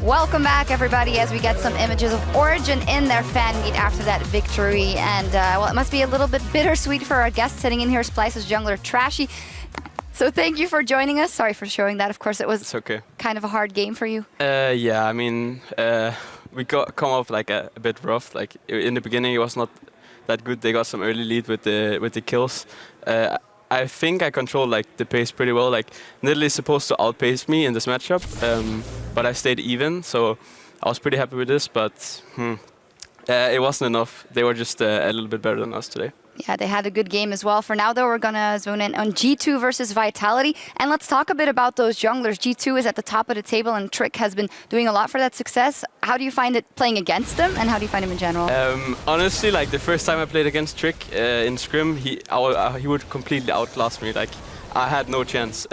Welcome back, everybody, as we get some images of Origin in their fan meet after that victory. And, well, it must be a little bit bittersweet for our guest sitting in here, Splyce's jungler, Trashy. So thank you for joining us. Sorry for showing that. Of course, it was kind of a hard game for you. Yeah, I mean, we come off like a bit rough. Like in the beginning, it was not that good. They got some early lead with the kills. I think I controlled like the pace pretty well. Like Nidalee is supposed to outpace me in this matchup, but I stayed even, so I was pretty happy with this. But it wasn't enough. They were just a little bit better than us today. Yeah, they had a good game as well. For now, though, we're going to zone in on G2 versus Vitality. And let's talk a bit about those junglers. G2 is at the top of the table, and Trick has been doing a lot for that success. How do you find it playing against them, and how do you find him in general? Honestly, like the first time I played against Trick in Scrim, he would completely outclass me. Like I had no chance.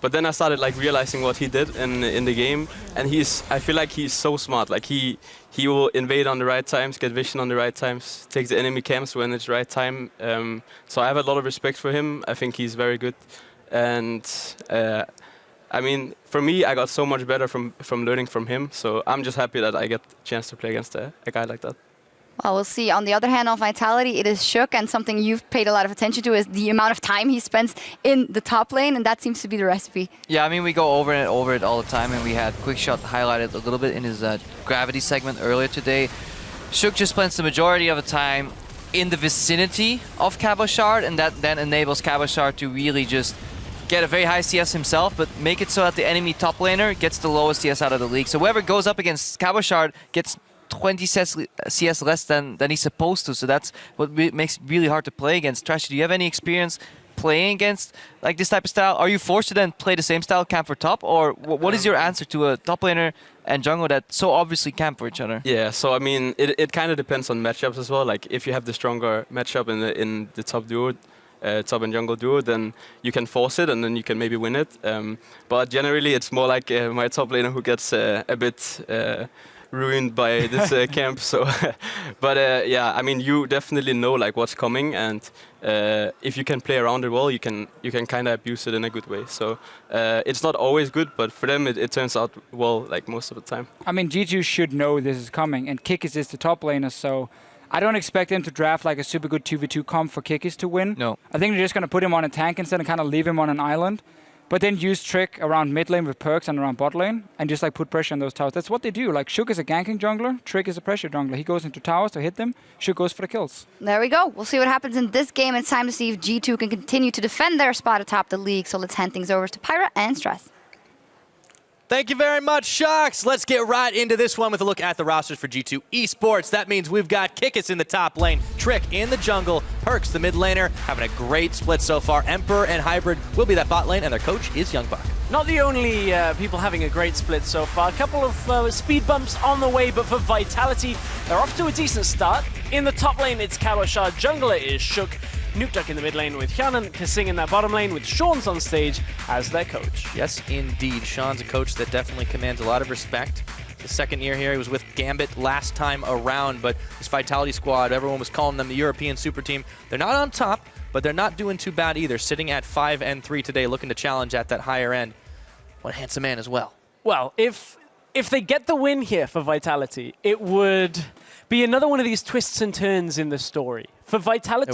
But then I started like realizing what he did in the game, and I feel like he's so smart. Like he will invade on the right times, get vision on the right times, take the enemy camps when it's the right time. So I have a lot of respect for him. I think he's very good, and I mean, for me, I got so much better from learning from him. So I'm just happy that I get a chance to play against a guy like that. Well, we'll see. On the other hand, on Vitality, it is Shook, and something you've paid a lot of attention to is the amount of time he spends in the top lane, and that seems to be the recipe. Yeah, I mean, we go over it all the time, and we had Quickshot highlighted a little bit in his Gravity segment earlier today. Shook just spends the majority of the time in the vicinity of Cabochard, and that then enables Cabochard to really just get a very high CS himself, but make it so that the enemy top laner gets the lowest CS out of the league. So whoever goes up against Cabochard gets 20 CS less than he's supposed to, so that's what makes it really hard to play against. Trashy, do you have any experience playing against like this type of style? Are you forced to then play the same style, camp for top, or what is your answer to a top laner and jungle that so obviously camp for each other? Yeah, so I mean, it kind of depends on matchups as well. Like if you have the stronger matchup in the top duo, top and jungle duo, then you can force it and then you can maybe win it. But generally, it's more like my top laner who gets a bit ruined by this camp. So but yeah, I mean, you definitely know like what's coming, and if you can play around it well, you can kind of abuse it in a good way. So it's not always good, but for them it turns out well, like most of the time. I mean, G2 should know this is coming, and Kikis is the top laner, so I don't expect them to draft like a super good 2v2 comp for Kikis to win. No. I think they're just going to put him on a tank instead and kind of leave him on an island. But then use Trick around mid lane with perks and around bot lane and just like put pressure on those towers. That's what they do. Like Shook is a ganking jungler, Trick is a pressure jungler. He goes into towers to hit them, Shook goes for the kills. There we go. We'll see what happens in this game. It's time to see if G2 can continue to defend their spot atop the league. So let's hand things over to Pyra and Stress. Thank you very much, Shocks. Let's get right into this one with a look at the rosters for G2 Esports. That means we've got Kikis in the top lane, Trick in the jungle, Perks the mid laner, having a great split so far. Emperor and Hybrid will be that bot lane, and their coach is Youngbuck. Not the only people having a great split so far. A couple of speed bumps on the way, but for Vitality, they're off to a decent start. In the top lane, it's Cabochard. Jungler is Shook. Nukeduck in the mid lane with Hyanan, Kasing in that bottom lane with Sean's on stage as their coach. Yes, indeed. Sean's a coach that definitely commands a lot of respect. The second year here, he was with Gambit last time around, but this Vitality squad, everyone was calling them the European super team. They're not on top, but they're not doing too bad either, sitting at 5-3 today, looking to challenge at that higher end. One handsome man as well. Well, if they get the win here for Vitality, it would be another one of these twists and turns in the story. For Vitality,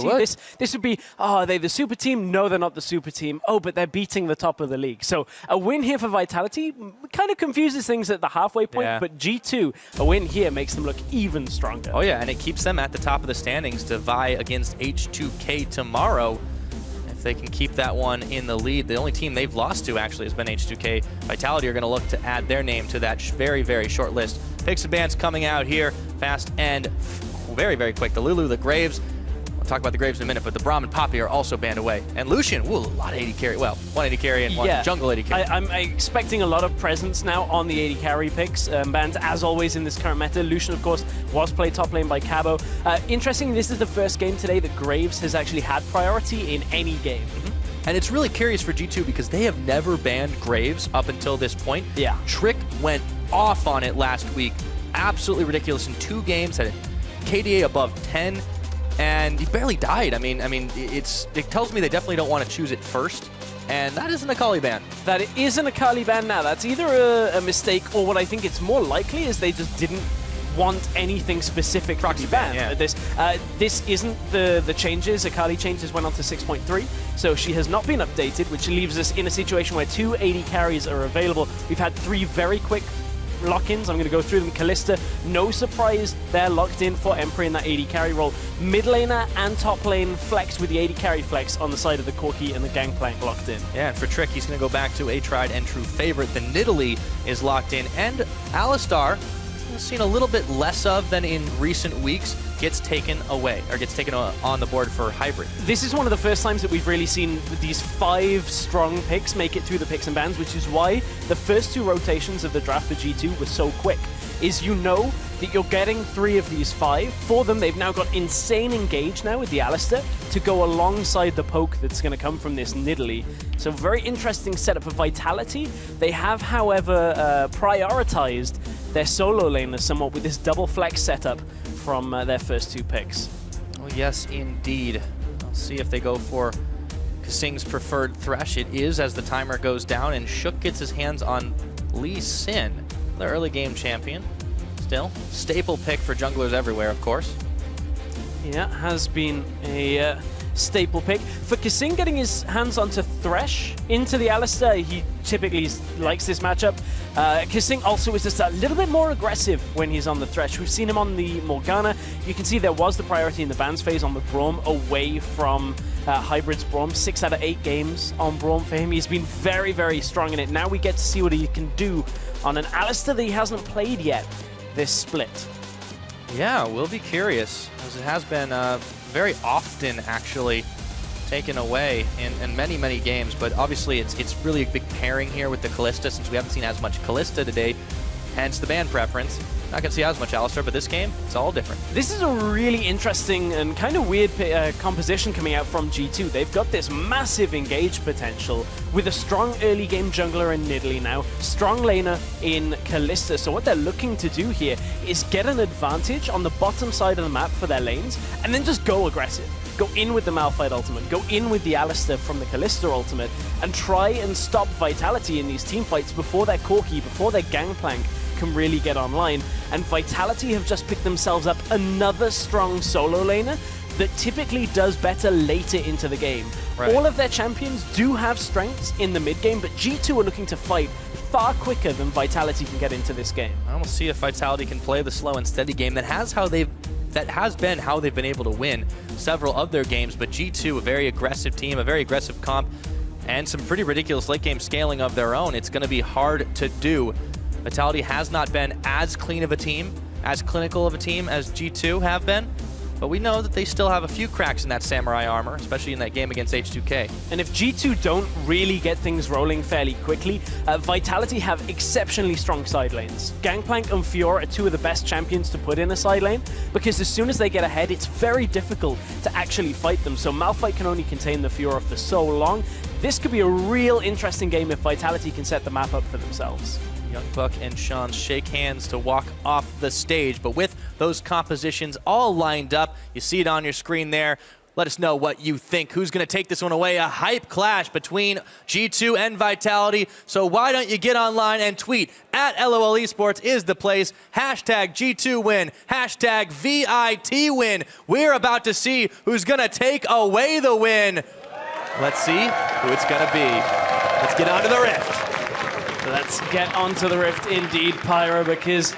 this would be, oh, are they the super team? No, they're not the super team. Oh, but they're beating the top of the league. So a win here for Vitality kind of confuses things at the halfway point, but G2, a win here makes them look even stronger. Oh yeah, and it keeps them at the top of the standings to vie against H2K tomorrow. If they can keep that one in the lead. The only team they've lost to actually has been H2K. Vitality are going to look to add their name to that very, very short list. Picks and bans coming out here fast and very, very quick. The Lulu, the Graves. We'll talk about the Graves in a minute, but the Braum and Poppy are also banned away. And Lucian, a lot of 80 carry. Well, 180 carry and one jungle 80 carry. I'm expecting a lot of presence now on the 80 carry picks. Banned, as always, in this current meta. Lucian, of course, was played top lane by Cabo. Interesting, this is the first game today that Graves has actually had priority in any game. And it's really curious for G2 because they have never banned Graves up until this point. Yeah. Trick went off on it last week. Absolutely ridiculous in 2 games. Had a KDA above 10, and he barely died. I mean, it tells me they definitely don't want to choose it first. and that isn't a Kali ban. That it isn't a Kali ban now. That's either a mistake, or what I think it's more likely is they just didn't want anything specific to be banned. Yeah. This isn't the changes. Akali changes went on to 6.3, so she has not been updated, which leaves us in a situation where 2 AD carries are available. We've had 3 very quick lock-ins. I'm going to go through them. Kalista, no surprise, they're locked in for Emperor in that AD carry role. Mid laner and top lane flex with the AD carry flex on the side of the Corki and the Gangplank locked in. Yeah, and for Trick, he's going to go back to a tried and true favorite. The Nidalee is locked in, and Alistar, seen a little bit less of than in recent weeks, gets taken away, or gets taken on the board for Hybrid. This is one of the first times that we've really seen these 5 strong picks make it through the picks and bans, which is why the first 2 rotations of the draft for G2 were so quick. Is you know that you're getting 3 of these 5. For them, they've now got insane engage now with the Alistar to go alongside the poke that's going to come from this Nidalee. So very interesting setup for Vitality. They have, however, prioritized their solo laners somewhat with this double flex setup from their first 2 picks. Oh yes, indeed. I'll see if they go for Kasing's preferred Thresh. It is as the timer goes down, and Shook gets his hands on Lee Sin, the early game champion. Still, staple pick for junglers everywhere, of course. Yeah, has been a staple pick. For Kasing getting his hands onto Thresh into the Alistar, he typically likes this matchup. Kasing also is just a little bit more aggressive when he's on the Thresh. We've seen him on the Morgana. You can see there was the priority in the bans phase on the Braum away from Hybrid's Braum. 6 out of 8 games on Braum for him. He's been very, very strong in it. Now we get to see what he can do on an Alistar that he hasn't played yet this split. Yeah, we'll be curious, as it has been very often actually taken away in many, many games, but obviously it's really a big pairing here with the Kalista, since we haven't seen as much Kalista today, hence the ban preference. Not going to see as much Alistar, but this game, it's all different. This is a really interesting and kind of weird composition coming out from G2. They've got this massive engage potential with a strong early game jungler in Nidalee now, strong laner in Kalista. So what they're looking to do here is get an advantage on the bottom side of the map for their lanes, and then just go aggressive. Go in with the Malphite ultimate, go in with the Alistar from the Kalista ultimate, and try and stop Vitality in these team fights before their Corki, before their Gangplank can really get online. And Vitality have just picked themselves up another strong solo laner that typically does better later into the game. Right. All of their champions do have strengths in the mid game, but G2 are looking to fight far quicker than Vitality can get into this game. I will see if Vitality can play the slow and steady game that has been how they've been able to win several of their games, but G2, a very aggressive team, a very aggressive comp, and some pretty ridiculous late game scaling of their own. It's going to be hard to do. Vitality has not been as clean of a team, as clinical of a team as G2 have been, but we know that they still have a few cracks in that samurai armor, especially in that game against H2K. And if G2 don't really get things rolling fairly quickly, Vitality have exceptionally strong side lanes. Gangplank and Fiora are 2 of the best champions to put in a side lane, because as soon as they get ahead, it's very difficult to actually fight them. So Malphite can only contain the Fiora for so long. This could be a real interesting game if Vitality can set the map up for themselves. Young Buck and Sean shake hands to walk off the stage, but with those compositions all lined up, you see it on your screen there. Let us know what you think. Who's going to take this one away? A hype clash between G2 and Vitality. So why don't you get online and tweet at LOL Esports is the place. Hashtag G2 win. Hashtag VIT win. We're about to see who's going to take away the win. Let's see who it's going to be. Let's get on to the Rift. Let's get onto the Rift indeed, Pyro, because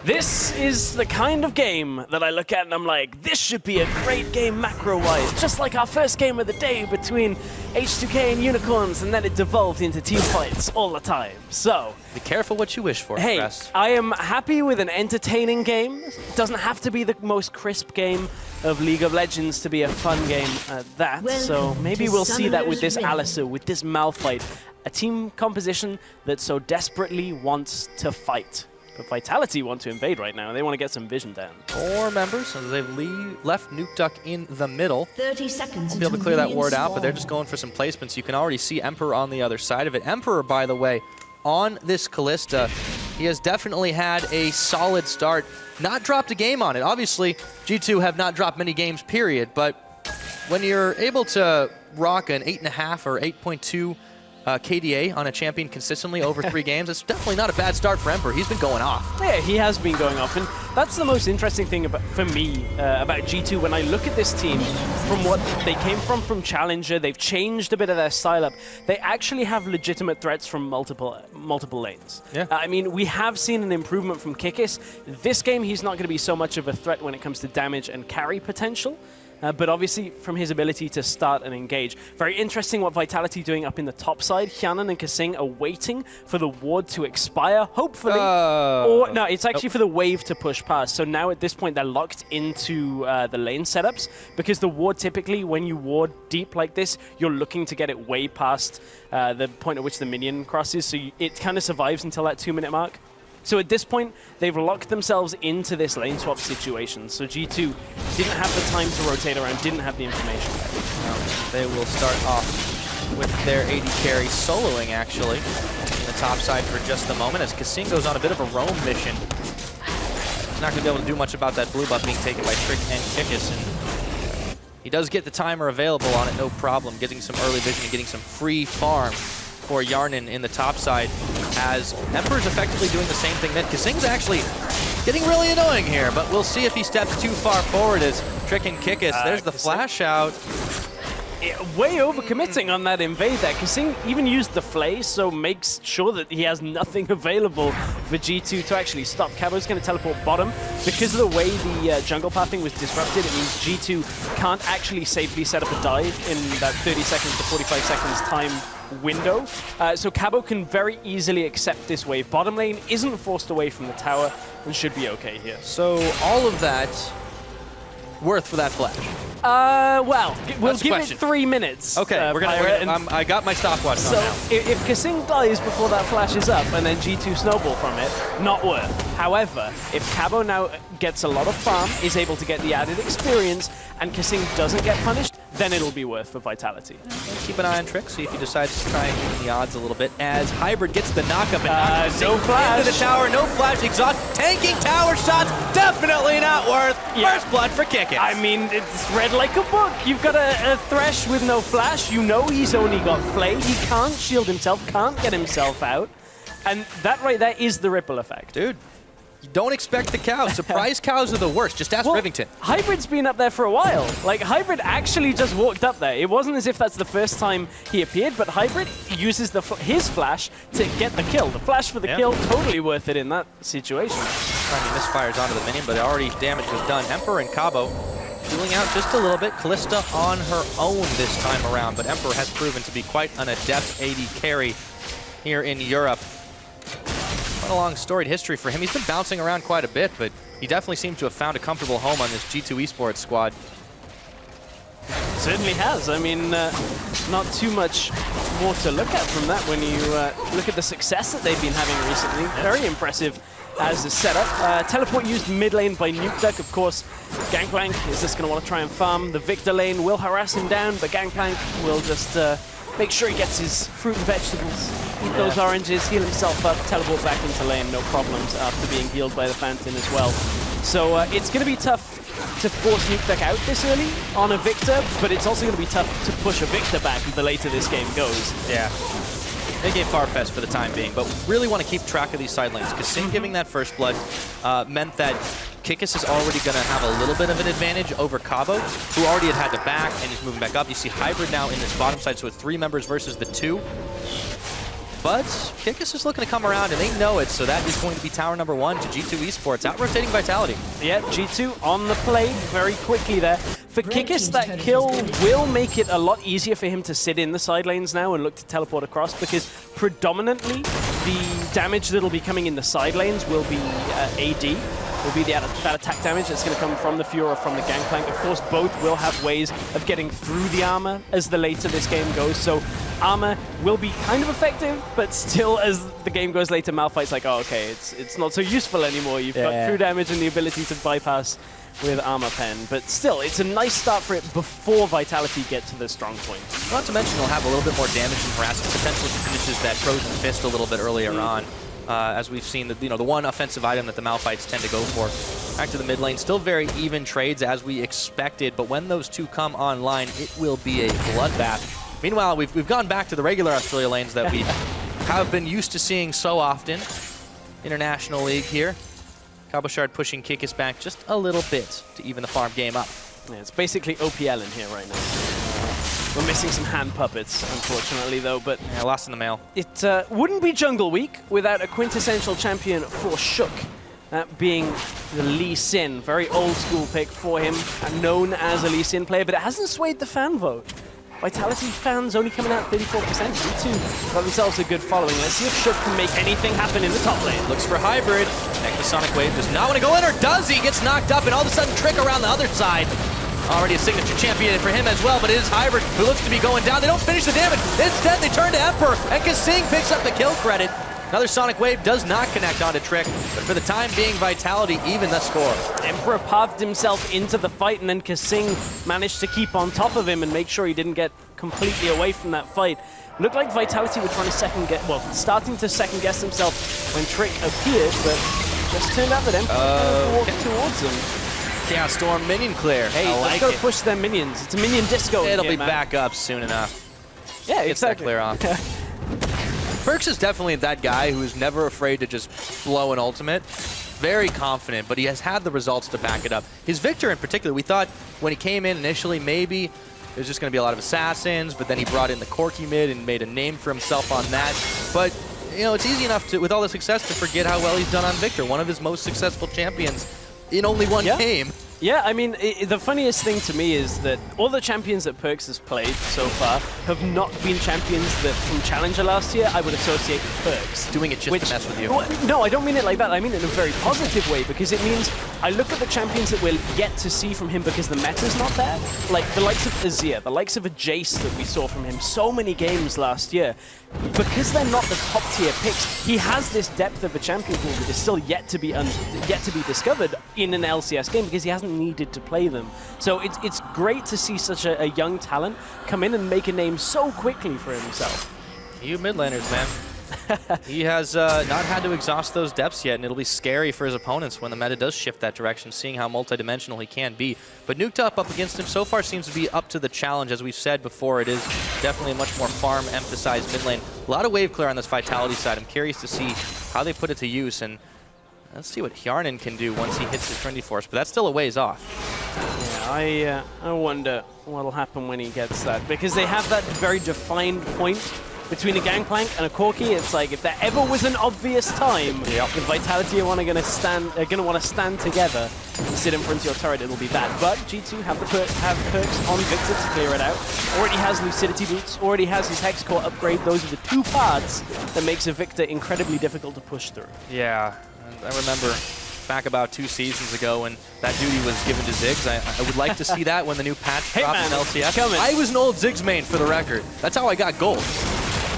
this is the kind of game that I look at and I'm like, this should be a great game macro-wise, just like our first game of the day between H2K and Unicorns, and then it devolved into team fights all the time. So be careful what you wish for, hey, Press. I am happy with an entertaining game. It doesn't have to be the most crisp game of League of Legends to be a fun game at that. So maybe we'll see that with this Alistar, with this Malphite. A team composition that so desperately wants to fight. But Vitality want to invade right now. They want to get some vision down. 4 members, so they've left Nuke Duck in the middle. 30 seconds. Won't be able to clear that ward out, but they're just going for some placements. You can already see Emperor on the other side of it. Emperor, by the way, on this Kalista, he has definitely had a solid start. Not dropped a game on it. Obviously, G2 have not dropped many games, period, but when you're able to rock an 8.5 or 8.2 KDA on a champion consistently over 3 games. It's definitely not a bad start for Emperor. He's been going off. Yeah, he has been going off, and that's the most interesting thing for me about G2 when I look at this team from what they came from Challenger. They've changed a bit of their style up. They actually have legitimate threats from multiple lanes. Yeah. I mean, we have seen an improvement from Kikis. This game, he's not going to be so much of a threat when it comes to damage and carry potential. But obviously, from his ability to start and engage. Very interesting what Vitality doing up in the top side. Hyanan and Kasing are waiting for the ward to expire, hopefully. Or no, it's actually for the wave to push past. So now at this point, they're locked into the lane setups. Because the ward, typically, when you ward deep like this, you're looking to get it way past the point at which the minion crosses. So it kind of survives until that 2-minute mark. So at this point, they've locked themselves into this lane swap situation. So G2 didn't have the time to rotate around, didn't have the information. They will start off with their AD carry soloing, actually, in the top side for just a moment, as Kasing goes on a bit of a roam mission. He's not going to be able to do much about that blue buff being taken by Trick and Kikis, and he does get the timer available on it, no problem, getting some early vision and getting some free farm for Yarnan in the top side, as Emperor's effectively doing the same thing. Then Kasing's actually getting really annoying here, but we'll see if he steps too far forward as Trick and Kikis. There's the flash out. Way overcommitting on that invade there. Kasing even used the flay, so makes sure that he has nothing available for G2 to actually stop. Cabo's going to teleport bottom. Because of the way the jungle pathing was disrupted, it means G2 can't actually safely set up a dive in that 30 seconds to 45 seconds time window. So Cabo can very easily accept this wave. Bottom lane isn't forced away from the tower and should be okay here. So all of that worth for that flash? Well, we'll That's give it 3 minutes. Okay, I got my stopwatch on so now. if Kasing dies before that flash is up and then G2 snowball from it, not worth. However, if Cabo now gets a lot of farm, is able to get the added experience, and Kasing doesn't get punished, then it'll be worth for Vitality. Keep an eye on Trick, see if he decides to try and even the odds a little bit, as Hybrid gets the knock-up and no flash. into the tower, no flash, exhaust, tanking tower shots, definitely not worth. Yeah. First blood for Kikis. I mean, it's read like a book. You've got a Thresh with no flash. You know he's only got Flay. He can't shield himself, can't get himself out. And that right there is the ripple effect. Dude, you don't expect the cows. Surprise cows are the worst. Just ask Rivington. Hybrid's been up there for a while. Like, Hybrid actually just walked up there. It wasn't as if that's the first time he appeared, but Hybrid uses his flash to get the kill. The flash for the kill, totally worth it in that situation. Trying to misfires onto the minion, but already damage was done. Emperor and Cabo dueling out just a little bit. Kalista on her own this time around, but Emperor has proven to be quite an adept AD carry here in Europe. Quite a long storied history for him. He's been bouncing around quite a bit, but he definitely seems to have found a comfortable home on this G2 Esports squad. Certainly has. I mean, not too much more to look at from that when you look at the success that they've been having recently. Very impressive as a setup. Teleport used mid lane by Nukeduck, of course. Gangplank is just going to want to try and farm. The Victor lane will harass him down, but Gangplank will just make sure he gets his fruit and vegetables, eat those oranges, heal himself up, teleport back into lane, no problems after being healed by the Fountain as well. So it's going to be tough to force Nukeduck out this early on a Victor, but it's also going to be tough to push a Victor back the later this game goes. Yeah. They gave Farfetch for the time being, but really want to keep track of these side lanes. Kasing giving that first blood meant that Kikis is already going to have a little bit of an advantage over Cabo, who already had to back and is moving back up. You see Hybrid now in this bottom side, so it's 3 members versus the 2. But Kikis is looking to come around, and they know it, so that is going to be tower number 1 to G2 Esports, out-rotating Vitality. Yeah, G2 on the play very quickly there. For Kikis, that kill will make it a lot easier for him to sit in the side lanes now and look to teleport across, because predominantly the damage that'll be coming in the side lanes will be AD. Will be that attack damage that's going to come from the Fury or from the Gangplank. Of course, both will have ways of getting through the armor as the later this game goes. So armor will be kind of effective, but still, as the game goes later, Malphite's like, oh, okay, it's not so useful anymore. You've got true damage and the ability to bypass with armor pen. But still, it's a nice start for it before Vitality get to the strong point. Not to mention he'll have a little bit more damage and harassing potential if he finishes that Frozen Fist a little bit earlier on. as we've seen the one offensive item that the Malphites tend to go for. Back to the mid lane, still very even trades as we expected, but when those two come online, it will be a bloodbath. Meanwhile, we've gone back to the regular Australia lanes that we have been used to seeing so often. International League here. Cabochard pushing Kikis back just a little bit to even the farm game up. Yeah, it's basically OPL in here right now. We're missing some hand puppets, unfortunately, though, but Yeah, lost in the mail. it wouldn't be Jungle Week without a quintessential champion for Shook. That being the Lee Sin, very old school pick for him, known as a Lee Sin player, but it hasn't swayed the fan vote. Vitality fans only coming out 34%. G2 got themselves a good following. Let's see if Shook can make anything happen in the top lane. Looks for Hybrid. The Sonic Wave does not want to go in, or does he? Gets knocked up, and all of a sudden Trick around the other side. Already a signature champion for him as well, but it is Hybrid who looks to be going down. They don't finish the damage. Instead, they turn to Emperor, and Kasing picks up the kill credit. Another Sonic Wave does not connect onto Trick, but for the time being, Vitality even the score. Emperor pathed himself into the fight, and then Kasing managed to keep on top of him and make sure he didn't get completely away from that fight. Looked like Vitality were trying to starting to second guess themselves when Trick appeared, but just turned out that Emperor walked towards them. Chaos Storm minion clear. Hey, let's go push their minions. It's a minion disco. It'll be man. back up soon enough. Yeah, Gets that exactly. clear off. Perkz is definitely that guy who's never afraid to just blow an ultimate. Very confident, but he has had the results to back it up. His Victor in particular, we thought when he came in initially, maybe there's just going to be a lot of assassins, but then he brought in the Corki mid and made a name for himself on that. But, you know, it's easy enough to, with all the success, to forget how well he's done on Victor, one of his most successful champions in only one game. Yeah, I mean, the funniest thing to me is that all the champions that Perkz has played so far have not been champions that from Challenger last year I would associate with Perkz. Doing it just to mess with you. Well, no, I don't mean it like that. I mean it in a very positive way, because it means I look at the champions that we're yet to see from him because the meta's not there. Like the likes of Azir, the likes of a Jace that we saw from him so many games last year. Because they're not the top tier picks, he has this depth of a champion pool that is still yet to be discovered in an LCS game because he hasn't needed to play them. So it's great to see such a young talent come in and make a name so quickly for himself. You mid laners, man. He has not had to exhaust those depths yet, and it'll be scary for his opponents when the meta does shift that direction, seeing how multidimensional he can be. But Nuked up against him so far seems to be up to the challenge. As we've said before, it is definitely a much more farm-emphasized mid lane. A lot of wave clear on this Vitality side. I'm curious to see how they put it to use, and let's see what Hjarnan can do once he hits the Trinity Force, but that's still a ways off. Yeah, I wonder what'll happen when he gets that, because they have that very defined point between a Gangplank and a Corki. It's like if there ever was an obvious time if Vitality are going to want to stand together and sit in front of your turret, it'll be that. But G2 have Perkz on Victor to clear it out. Already has Lucidity Boots, already has his Hex Core upgrade. Those are the two parts that makes a Victor incredibly difficult to push through. Yeah, I remember back about 2 seasons ago when that duty was given to Ziggs. I would like to see that when the new patch drops in LCS. I was an old Ziggs main, for the record. That's how I got gold.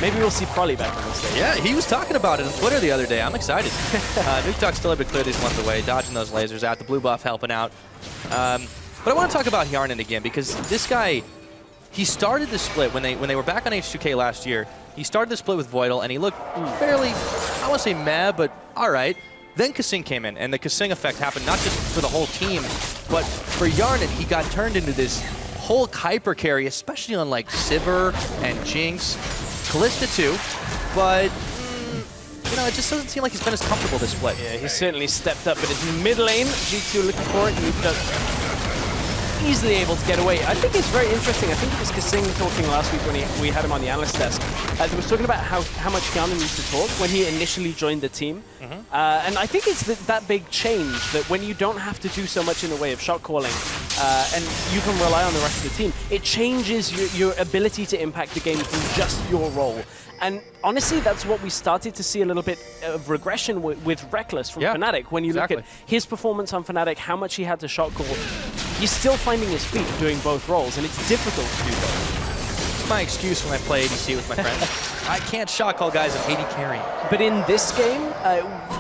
Maybe we'll see Prolly back on the stage. Yeah, he was talking about it on Twitter the other day. I'm excited. Nuke Talk still able to clear these ones away, dodging those lasers out. The blue buff helping out. But I want to talk about Hjarnan again, because this guy, he started the split when they were back on H2K last year. He started the split with Voidal, and he looked fairly, I don't want to say meh, but all right. Then Kasing came in, and the Kasing effect happened not just for the whole team, but for Hjarnan, he got turned into this Hulk hyper carry, especially on like Sivir and Jinx. Kalista too, but you know, it just doesn't seem like he's been as comfortable this split. Yeah, he's certainly stepped up, but in mid lane, G2 looking for it, easily able to get away. I think it's very interesting. I think it was Kasing talking last week when we had him on the analyst desk. He was talking about how much Hjarnan used to talk when he initially joined the team. And I think it's that big change that when you don't have to do so much in the way of shot calling and you can rely on the rest of the team, it changes your ability to impact the game from just your role. And honestly, that's what we started to see a little bit of regression with Reckless from Fnatic. When you look at his performance on Fnatic, how much he had to shot call, he's still finding his feet doing both roles, and it's difficult to do both. It's my excuse when I play ADC with my friends. I can't shot call guys I'm AD carrying. But in this game,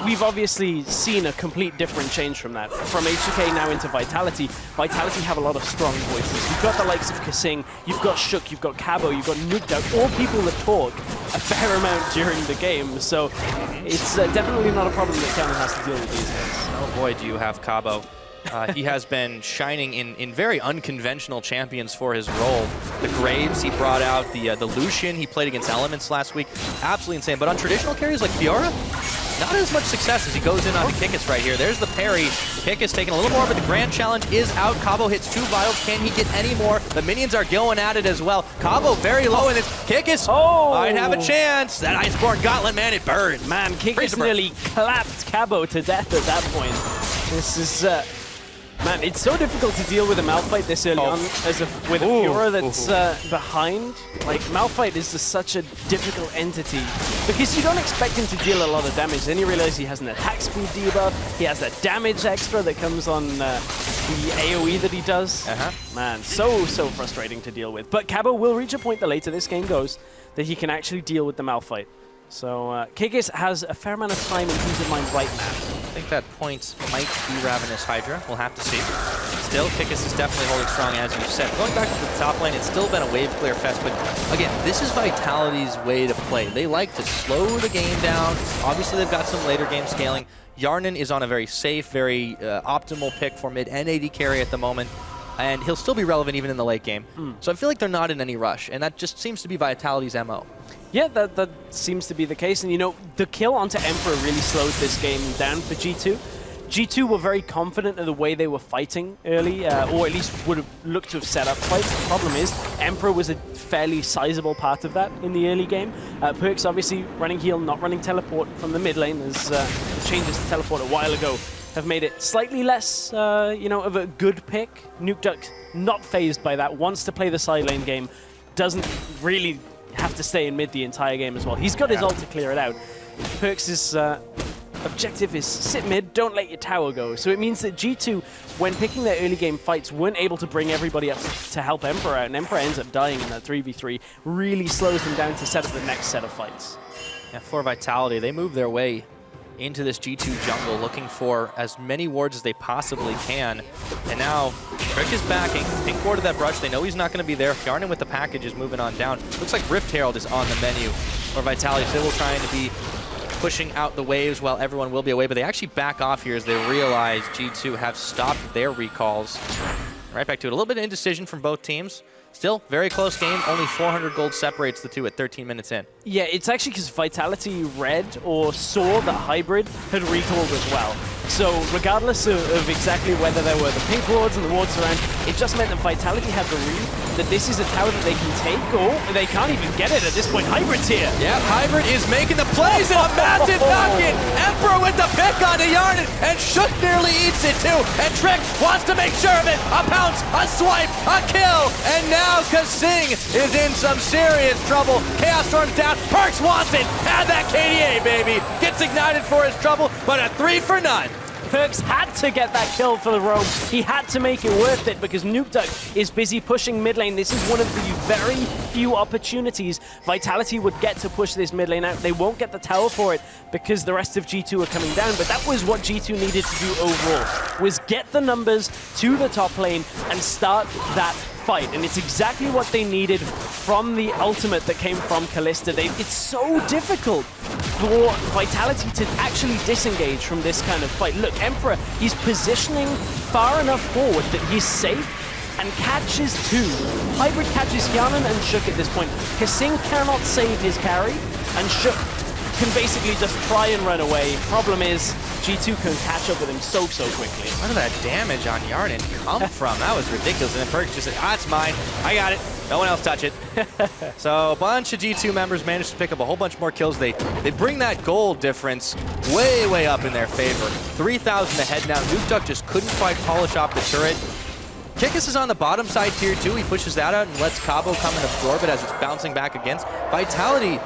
we've obviously seen a complete different change from that. From H2K now into Vitality, Vitality have a lot of strong voices. You've got the likes of Kasing, you've got Shook, you've got Cabo, you've got Nuked, all people that talk. a fair amount during the game. So it's definitely not a problem that Canon has to deal with these days. Oh boy, do you have Cabo. He has been shining in very unconventional champions for his role. The Graves he brought out, the Lucian he played against Elements last week. Absolutely insane. But on traditional carries like Fiora, not as much success as he goes in on Kikis right here. There's the parry. Kikis taking a little more, but the Grand Challenge is out. Cabo hits 2 vials. Can he get any more? The minions are going at it as well. Cabo very low in this. Kikis might have a chance. That Iceborne Gauntlet, man, it burned. Man, Kikis nearly clapped Cabo to death at that point. This is... Man, it's so difficult to deal with a Malphite this early on with a Fiora that's behind. Like, Malphite is just such a difficult entity because you don't expect him to deal a lot of damage. Then you realize he has an attack speed debuff, he has that damage extra that comes on the AoE that he does. Man, so frustrating to deal with. But Cabo will reach a point the later this game goes that he can actually deal with the Malphite. So Kikis has a fair amount of time and peace of mind right now. I think that point might be Ravenous Hydra. We'll have to see. Still, Kikis is definitely holding strong, as you said. Going back to the top lane, it's still been a wave clear fest, but again, this is Vitality's way to play. They like to slow the game down. Obviously, they've got some later game scaling. Yarnan is on a very safe, very optimal pick for mid and AD carry at the moment, and he'll still be relevant even in the late game. So I feel like they're not in any rush, and that just seems to be Vitality's MO. Yeah, that seems to be the case. And, you know, the kill onto Emperor really slowed this game down for G2. G2 were very confident in the way they were fighting early, or at least would have looked to have set up fights. The problem is, Emperor was a fairly sizable part of that in the early game. Perks obviously running heal, not running teleport from the mid lane, as the changes to teleport a while ago have made it slightly less, you know, of a good pick. Nukeduck not phased by that, wants to play the side lane game, doesn't really have to stay in mid the entire game as well. He's got his ult to clear it out. Perks' objective is sit mid, don't let your tower go. So it means that G2, when picking their early game fights, weren't able to bring everybody up to help Emperor out, and Emperor ends up dying in that 3v3, really slows them down to set up the next set of fights. Yeah, for Vitality, they move their way into this G2 jungle, looking for as many wards as they possibly can. And now, Trick is backing. Pink warded that brush. They know he's not going to be there. Yarnan with the package is moving on down. Looks like Rift Herald is on the menu for Vitality. Still trying to be pushing out the waves while everyone will be away, but they actually back off here as they realize G2 have stopped their recalls. Right back to it. A little bit of indecision from both teams. Still, very close game. Only 400 gold separates the two at 13 minutes in. Yeah, it's actually because Vitality read or saw that Hybrid had recalled as well. So regardless of exactly whether there were the pink wards and the wards around, it just meant that Vitality had the read that this is a tower that they can take, or they can't even get it at this point. Hybrid's here. Yeah, Hybrid is making the plays and a massive knock-in. Emperor with the pick onto Yarnan, and Shook nearly eats it too. And Trick wants to make sure of it. A pounce, a swipe, a kill, and now Kasing is in some serious trouble. Chaos Storm's down. Perks wants it. Add that KDA, baby. Gets ignited for his trouble, but a 3 for none. Perks had to get that kill for the roam. He had to make it worth it because Nukeduck is busy pushing mid lane. This is one of the very few opportunities Vitality would get to push this mid lane out. They won't get the tower for it because the rest of G2 are coming down, but that was what G2 needed to do overall, was get the numbers to the top lane and start that fight. And it's exactly what they needed from the ultimate that came from Kalista. It's so difficult for Vitality to actually disengage from this kind of fight. Look, Emperor, he's positioning far enough forward that he's safe and catches two. Hybrid catches Yarnan and Shook at this point. Kasing cannot save his carry, and Shook can basically just try and run away. Problem is, G2 can catch up with him so quickly. Where did that damage on Yarnan come from? That was ridiculous. And then Perks just said, it's mine. I got it. No one else touch it. So a bunch of G2 members managed to pick up a whole bunch more kills. They bring that gold difference way up in their favor. 3,000 ahead now. Nukeduck just couldn't quite polish off the turret. Kikis is on the bottom side tier 2. He pushes that out and lets Cabo come and absorb it as it's bouncing back against. Vitality,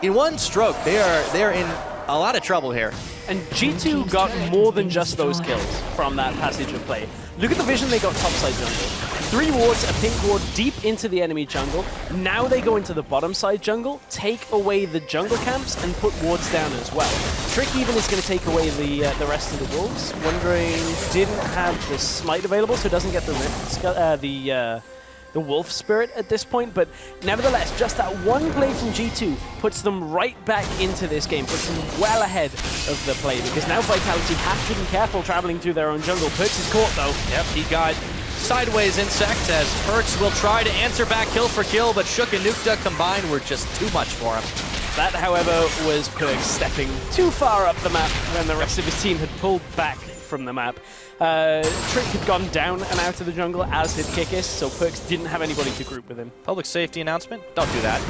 in one stroke, they're in a lot of trouble here. And G2 got more than just those kills from that passage of play. Look at the vision they got topside jungle. 3 wards, a pink ward deep into the enemy jungle. Now they go into the bottom side jungle, take away the jungle camps, and put wards down as well. Trick even is going to take away the rest of the wolves. Wondering, didn't have the smite available, so doesn't get the rift, the wolf spirit at this point, but nevertheless, just that one play from G2 puts them right back into this game, puts them well ahead of the play, because now Vitality have to be careful traveling through their own jungle. Perks is caught though. Yep, he got sideways insect as Perks will try to answer back kill for kill, but Shook and Nukeduck combined were just too much for him. That, however, was Perks stepping too far up the map when the rest of his team had pulled back from the map. Trick had gone down and out of the jungle, as did Kikis, so Perks didn't have anybody to group with him. Public safety announcement? Don't do that.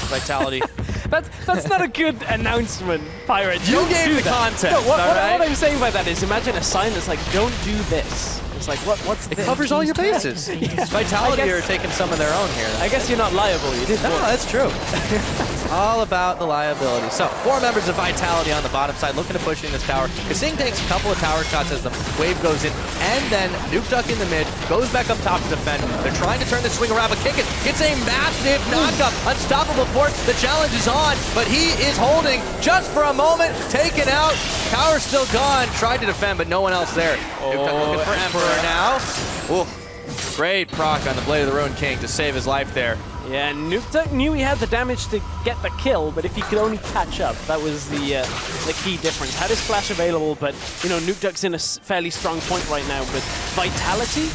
Vitality. That's not a good announcement, Pirate. You Don't gave do the that. context, No, what alright? I'm saying by that is, imagine a sign that's like, don't do this. It's like, what's It this? covers all your bases. Vitality are taking some of their own here. I guess you're not liable. You did No, work. that's true. It's all about the liability. So, 4 members of Vitality on the bottom side looking to push in this tower. Kasing takes a couple of tower shots as the wave goes in, and then Nukeduck in the mid, goes back up top to defend. They're trying to turn the swing around, but Kikis gets a massive knockup. Unstoppable force. The challenge is on, but he is holding just for a moment. Taken out. Tower's still gone. Tried to defend, but no one else there. Nukeduck looking for Emperor now. Ooh. Great proc on the Blade of the Ruined King to save his life there. Yeah, Nukeduck knew he had the damage to get the kill, but if he could only catch up, that was the key difference. Had his flash available, but you know, Nukeduck's in a fairly strong point right now. But Vitality,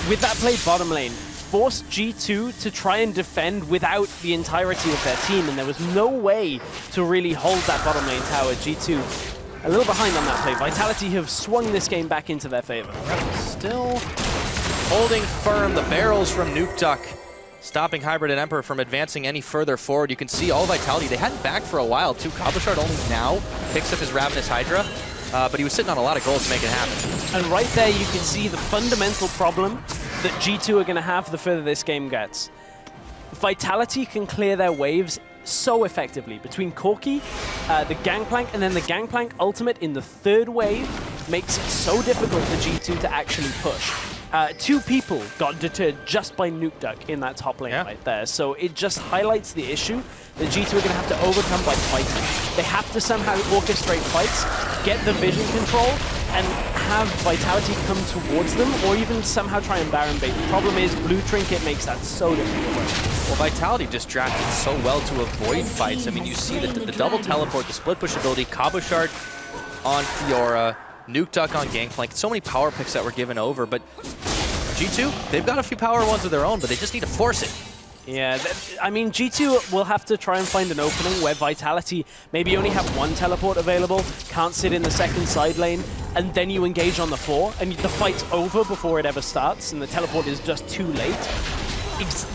with that play bottom lane, forced G2 to try and defend without the entirety of their team, and there was no way to really hold that bottom lane tower. G2 a little behind on that play. Vitality have swung this game back into their favor. Still holding firm the barrels from Nukeduck, stopping Hybrid and Emperor from advancing any further forward. You can see all Vitality. They hadn't backed for a while, too. Cabochard only now picks up his Ravenous Hydra, but he was sitting on a lot of gold to make it happen. And right there you can see the fundamental problem that G2 are going to have the further this game gets. Vitality can clear their waves so effectively. Between Corki, the Gangplank, and then the Gangplank ultimate in the third wave makes it so difficult for G2 to actually push. 2 people got deterred just by Nukeduck in that top lane right there. So it just highlights the issue that G2 are going to have to overcome by fighting. They have to somehow orchestrate fights, get the vision control, and have Vitality come towards them, or even somehow try and Baron bait. The problem is Blue Trinket makes that so difficult. Well, Vitality just drafted so well to avoid fights. I mean, you see the double teleport, the split push ability, Cabochard on Fiora, Nukeduck on Gangplank. So many power picks that were given over, but G2, they've got a few power ones of their own, but they just need to force it. Yeah, I mean, G2 will have to try and find an opening where Vitality maybe only have 1 teleport available, can't sit in the second side lane, and then you engage on the 4, and the fight's over before it ever starts, and the teleport is just too late.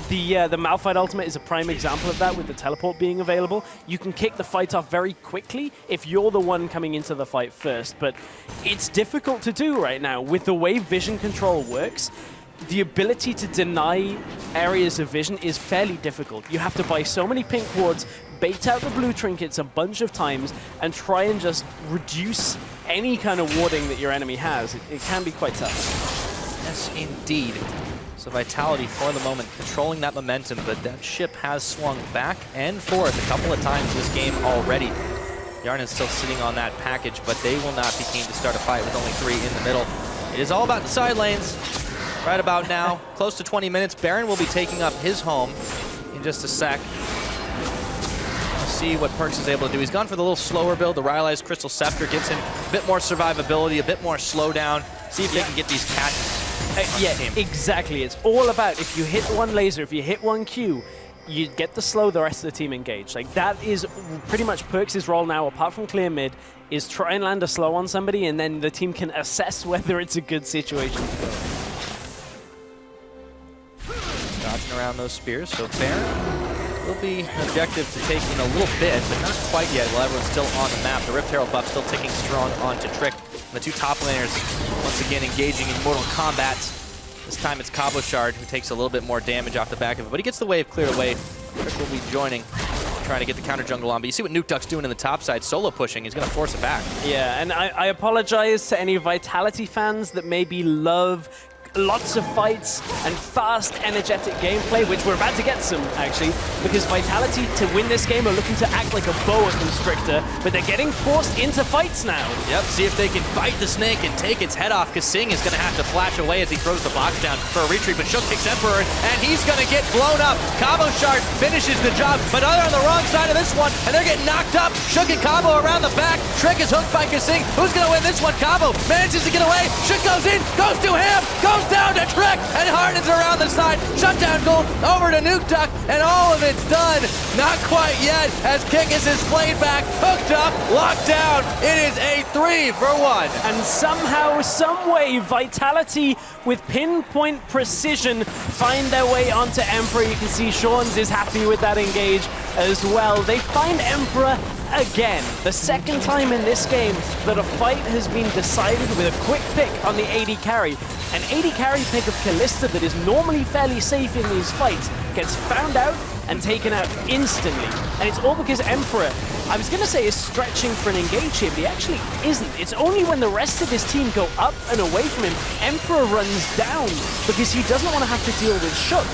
The Malphite ultimate is a prime example of that, with the teleport being available. You can kick the fight off very quickly if you're the one coming into the fight first, but it's difficult to do right now. With the way vision control works, the ability to deny areas of vision is fairly difficult. You have to buy so many pink wards, bait out the blue trinkets a bunch of times, and try and just reduce any kind of warding that your enemy has. It can be quite tough. Yes, indeed. So Vitality, for the moment, controlling that momentum, but that ship has swung back and forth a couple of times this game already. Yarn is still sitting on that package, but they will not be keen to start a fight with only 3 in the middle. It is all about the side lanes. Right about now, close to 20 minutes. Baron will be taking up his home in just a sec. We'll see what Perks is able to do. He's gone for the little slower build. The Rylai's Crystal Scepter gives him a bit more survivability, a bit more slowdown. See if they can get these cats. Yeah, exactly. It's all about if you hit 1 laser, if you hit 1 Q, you get the slow, the rest of the team engaged. Like, that is pretty much Perks' role now, apart from clear mid, is try and land a slow on somebody, and then the team can assess whether it's a good situation to go. Dodging around those spears, so Baron will be an objective to take in a little bit, but not quite yet while everyone's still on the map. The Rift Herald buff still ticking strong onto Trick. And the 2 top laners once again engaging in Mortal Kombat. This time it's Cabochard who takes a little bit more damage off the back of it, but he gets the wave cleared away. Trick will be joining, trying to get the counter jungle on, but you see what Nukeduck's doing in the top side, solo pushing. He's going to force it back. Yeah, and I apologize to any Vitality fans that maybe love lots of fights and fast, energetic gameplay, which we're about to get some, actually, because Vitality, to win this game, are looking to act like a boa constrictor, but they're getting forced into fights now. Yep, see if they can bite the snake and take its head off, because Sing is going to have to flash away as he throws the box down for a retreat, but Shook kicks Emperor, and he's going to get blown up. Cabo Shard finishes the job, but they're on the wrong side of this one, and they're getting knocked up. Shook and Cabo around the back. Trick is hooked by Kasing. Who's going to win this one? Cabo manages to get away. Shook goes in, goes to him, goes down to Trick, and Harden's around the side. Shutdown goal over to Nuke Duck, and all of it's done. Not quite yet, as Kikis is played back, hooked up, locked down. It is a 3-for-1. And somehow, someway, Vitality with pinpoint precision find their way onto Emperor. You can see Sean's is happy with that engage as well. They find Emperor again. The second time in this game that a fight has been decided with a quick pick on the AD carry. An AD carry pick of Kalista that is normally fairly safe in these fights gets found out and taken out instantly. And it's all because Emperor, I was going to say, is stretching for an engage here, but he actually isn't. It's only when the rest of his team go up and away from him, Emperor runs down because he doesn't want to have to deal with Shook.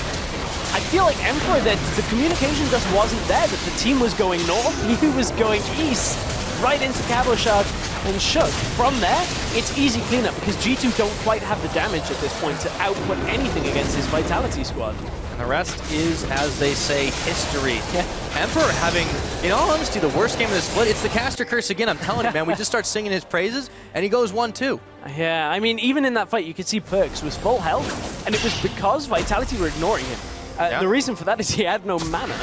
I feel like Emperor, that the communication just wasn't there, that the team was going north, he was going east, right into Cabo Shard and Shook. From there, it's easy cleanup because G2 don't quite have the damage at this point to output anything against his Vitality squad. And the rest is, as they say, history. Yeah. Emperor having, in all honesty, the worst game of the split. It's the caster curse again, I'm telling you, man. We just start singing his praises, and he goes 1-2. Yeah, I mean, even in that fight, you could see Perks was full health, and it was because Vitality were ignoring him. The reason for that is he had no mana.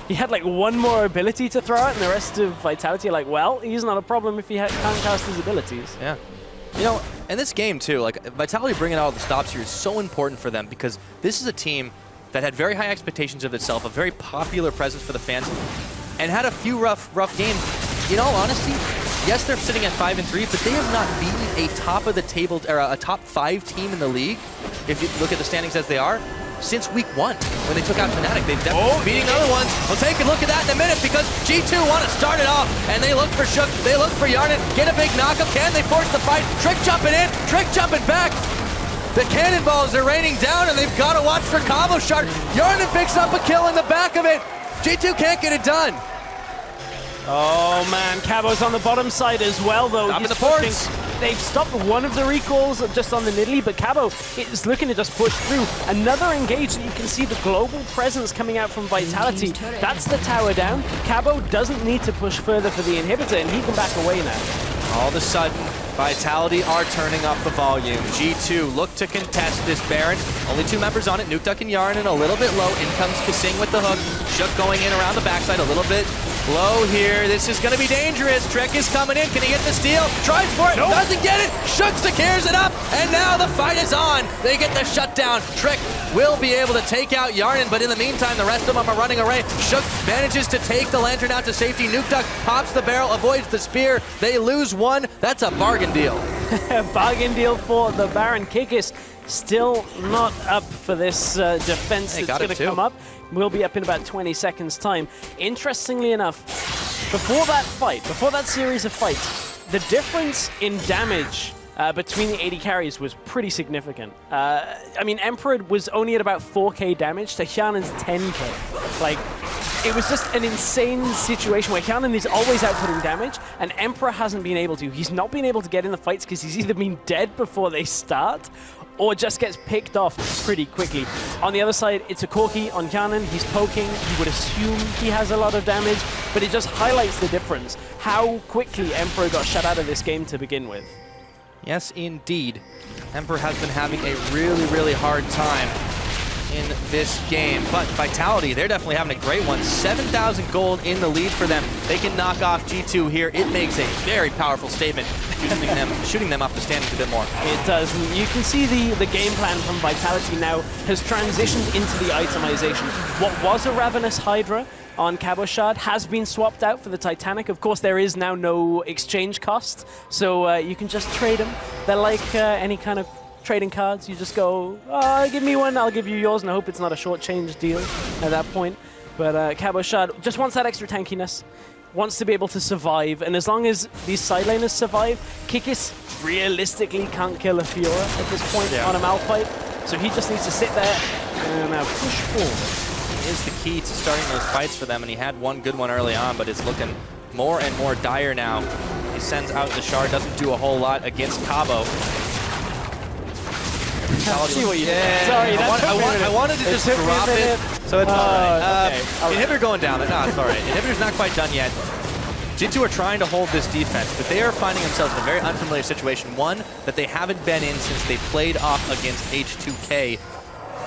He had like one more ability to throw out, and the rest of Vitality are like, well, he's not a problem if he can't cast his abilities. Yeah. You know, in this game, too, like, Vitality bringing out all the stops here is so important for them because this is a team that had very high expectations of itself, a very popular presence for the fans, and had a few rough games. In all honesty, yes, they're sitting at 5-3, but they have not beaten a top of the table or a top 5 team in the league. If you look at the standings as they are, since week 1 when they took out Fnatic, they've definitely beating other ones. We'll take a look at that in a minute because G2 want to start it off, and they look for Shook, they look for Yarnin, get a big knockup. Can they force the fight? Trick jumping in, Trick jumping back. The cannonballs are raining down, and they've got to watch for Cabo Shard. Yarnin picks up a kill in the back of it. G2 can't get it done. Oh man, Cabo's on the bottom side as well, though. Stopping the ports. They've stopped one of the recalls just on the Nidalee, but Cabo is looking to just push through. Another engage that you can see the global presence coming out from Vitality. That's the tower down. Cabo doesn't need to push further for the inhibitor, and he can back away now. All of a sudden, Vitality are turning up the volume. G2 look to contest this Baron. Only 2 members on it, Nuke Duck and Yarnin a little bit low. In comes Kasing with the hook. Shook going in around the backside a little bit low here. This is going to be dangerous. Trick is coming in. Can he get the steal? Tries for it. Nope. Doesn't get it. Shook secures it up. And now the fight is on. They get the shutdown. Trick will be able to take out Yarnin, but in the meantime, the rest of them are running away. Shook manages to take the Lantern out to safety. Nuke Duck pops the barrel, avoids the spear. They lose 1. That's a bargain deal. Bargain deal for the Baron. Kikis still not up for this defense that's going to come up. We'll be up in about 20 seconds time. Interestingly enough, before that fight, before that series of fights, the difference in damage between the AD carries was pretty significant. I mean, Emperor was only at about 4k damage to Hyanen's 10k. Like, it was just an insane situation where Hyanen is always outputting damage, and Emperor hasn't been able to. He's not been able to get in the fights because he's either been dead before they start, or just gets picked off pretty quickly. On the other side, it's a Corki on Hyanen. He's poking. You would assume he has a lot of damage, but it just highlights the difference, how quickly Emperor got shut out of this game to begin with. Yes, indeed. Emperor has been having a really hard time in this game, but Vitality, they're definitely having a great one. 7,000 gold in the lead for them. They can knock off G2 here. It makes a very powerful statement, shooting them up the standings a bit more. It does. And you can see the game plan from Vitality now has transitioned into the itemization. What was a Ravenous Hydra on Cabo Shard has been swapped out for the Titanic. Of course, there is now no exchange cost, so you can just trade them. They're like any kind of trading cards. You just go, oh, give me one, I'll give you yours, and I hope it's not a short-change deal at that point. But Cabo Shard just wants that extra tankiness, wants to be able to survive, and as long as these side laners survive, Kikis realistically can't kill a Fiora at this point on a Malphite. So he just needs to sit there and now push forward. Is the key to starting those fights for them, and he had one good one early on, but it's looking more and more dire now. He sends out the shard, doesn't do a whole lot against Cabo. See what you did. Sorry, I wanted to just drop it, so it's alright. Okay. Inhibitor going down. No, it's alright. Inhibitor's not quite done yet. G2 are trying to hold this defense, but they are finding themselves in a very unfamiliar situation. One that they haven't been in since they played off against H2K.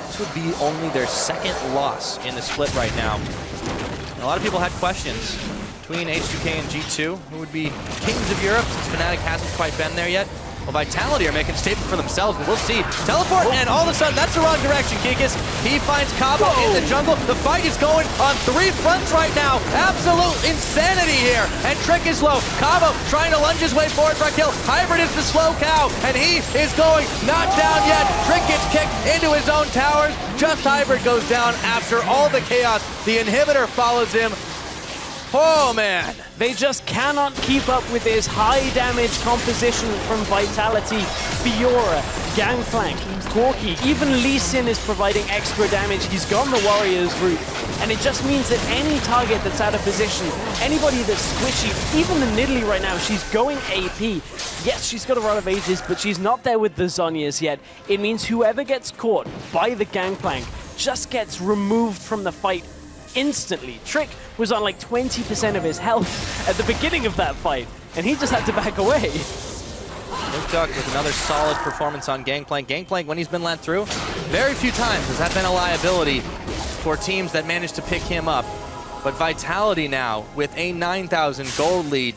This would be only their second loss in the split right now. And a lot of people had questions between H2K and G2, who would be kings of Europe since Fnatic hasn't quite been there yet. Well, Vitality are making a statement for themselves, and we'll see. Teleport, and all of a sudden, that's the wrong direction, Kikis. He finds Cabo in the jungle. The fight is going on 3 fronts right now. Absolute insanity here. And Trick is low. Cabo trying to lunge his way forward for a kill. Hybrid is the slow cow, and he is going not down yet. Trick gets kicked into his own towers. Just Hybrid goes down after all the chaos. The Inhibitor follows him. Oh, man. They just cannot keep up with this high damage composition from Vitality. Fiora, Gangplank, Corki, even Lee Sin is providing extra damage. He's gone the Warriors route. And it just means that any target that's out of position, anybody that's squishy, even the Nidalee right now, she's going AP. Yes, she's got a lot of Aegis, but she's not there with the Zhonyas yet. It means whoever gets caught by the Gangplank just gets removed from the fight instantly. Trick was on like 20% of his health at the beginning of that fight, and he just had to back away. Duck with another solid performance on Gangplank. Gangplank, when he's been let through, very few times has that been a liability for teams that managed to pick him up. But Vitality now, with a 9,000 gold lead,